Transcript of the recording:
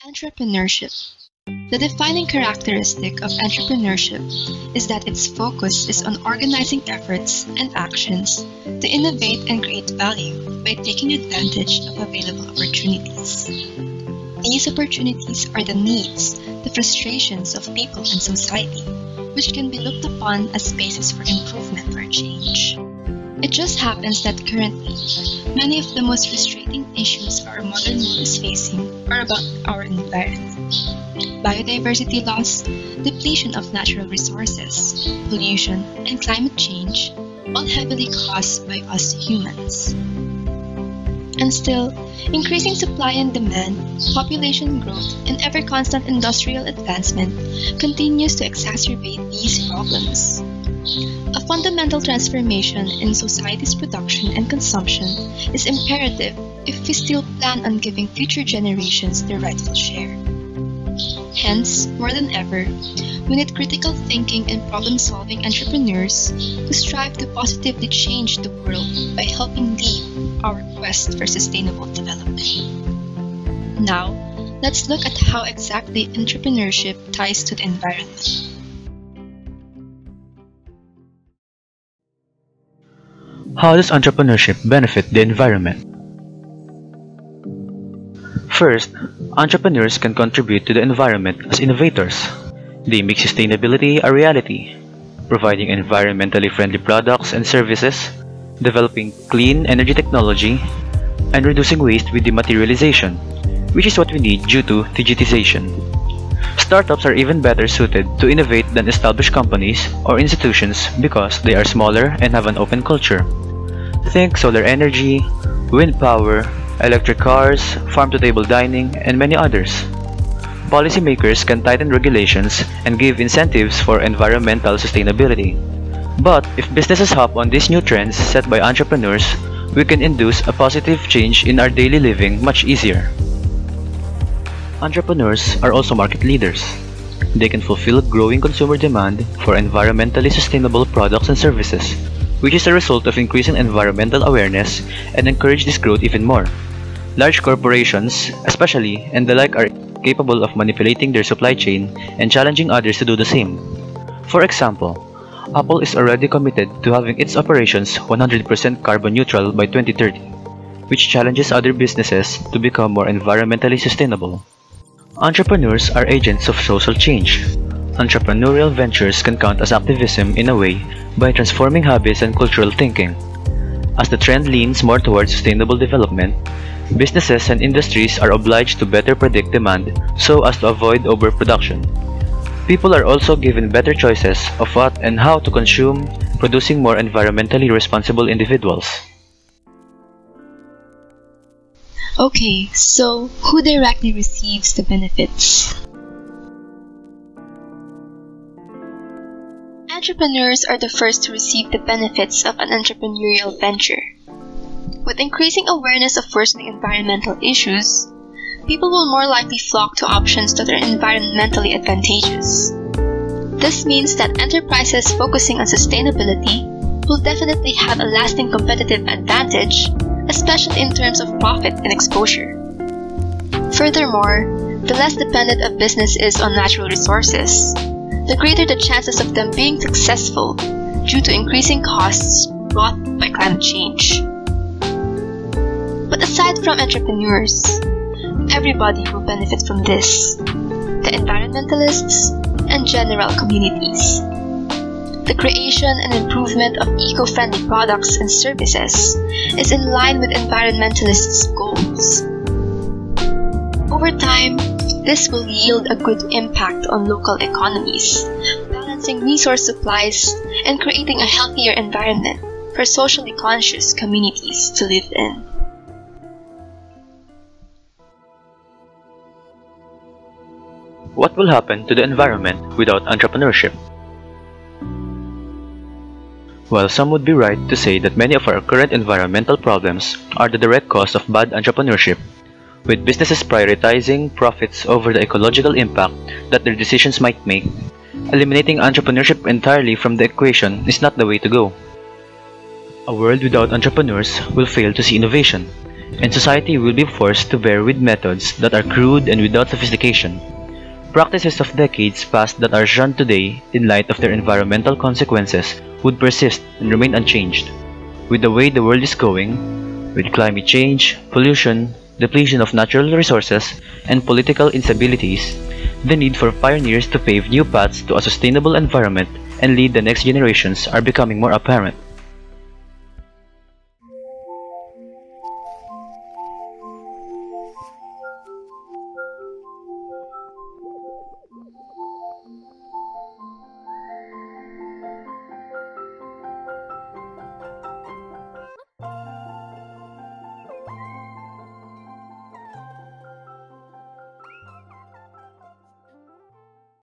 Entrepreneurship. The defining characteristic of entrepreneurship is that its focus is on organizing efforts and actions to innovate and create value by taking advantage of available opportunities. These opportunities are the needs, the frustrations of people and society, which can be looked upon as spaces for improvement or change. It just happens that currently, many of the most frustrating issues our modern world is facing are about our environment. Biodiversity loss, depletion of natural resources, pollution, and climate change, all heavily caused by us humans. And still, increasing supply and demand, population growth, and ever-constant industrial advancement continues to exacerbate these problems. A fundamental transformation in society's production and consumption is imperative if we still plan on giving future generations their rightful share. Hence, more than ever, we need critical thinking and problem-solving entrepreneurs who strive to positively change the world by helping lead our quest for sustainable development. Now, let's look at how exactly entrepreneurship ties to the environment. How does entrepreneurship benefit the environment? First, entrepreneurs can contribute to the environment as innovators. They make sustainability a reality, providing environmentally friendly products and services, developing clean energy technology, and reducing waste with dematerialization, which is what we need due to digitization. Startups are even better suited to innovate than established companies or institutions because they are smaller and have an open culture. Think solar energy, wind power, electric cars, farm-to-table dining, and many others. Policymakers can tighten regulations and give incentives for environmental sustainability. But if businesses hop on these new trends set by entrepreneurs, we can induce a positive change in our daily living much easier. Entrepreneurs are also market leaders. They can fulfill growing consumer demand for environmentally sustainable products and services, which is a result of increasing environmental awareness and encourage this growth even more. Large corporations, especially, and the like are capable of manipulating their supply chain and challenging others to do the same. For example, Apple is already committed to having its operations 100% carbon neutral by 2030, which challenges other businesses to become more environmentally sustainable. Entrepreneurs are agents of social change. Entrepreneurial ventures can count as activism in a way by transforming habits and cultural thinking. As the trend leans more towards sustainable development, businesses and industries are obliged to better predict demand so as to avoid overproduction. People are also given better choices of what and how to consume, producing more environmentally responsible individuals. Okay, so who directly receives the benefits? Entrepreneurs are the first to receive the benefits of an entrepreneurial venture. With increasing awareness of worsening environmental issues, people will more likely flock to options that are environmentally advantageous. This means that enterprises focusing on sustainability will definitely have a lasting competitive advantage, especially in terms of profit and exposure. Furthermore, the less dependent a business is on natural resources, the greater the chances of them being successful due to increasing costs brought by climate change. But aside from entrepreneurs, everybody will benefit from this: the environmentalists and general communities. The creation and improvement of eco-friendly products and services is in line with environmentalists' goals. Over time, this will yield a good impact on local economies, balancing resource supplies and creating a healthier environment for socially conscious communities to live in. What will happen to the environment without entrepreneurship? While some would be right to say that many of our current environmental problems are the direct cause of bad entrepreneurship, with businesses prioritizing profits over the ecological impact that their decisions might make, eliminating entrepreneurship entirely from the equation is not the way to go. A world without entrepreneurs will fail to see innovation, and society will be forced to bear with methods that are crude and without sophistication. Practices of decades past that are shunned today in light of their environmental consequences would persist and remain unchanged. With the way the world is going, with climate change, pollution, depletion of natural resources, and political instabilities, the need for pioneers to pave new paths to a sustainable environment and lead the next generations are becoming more apparent.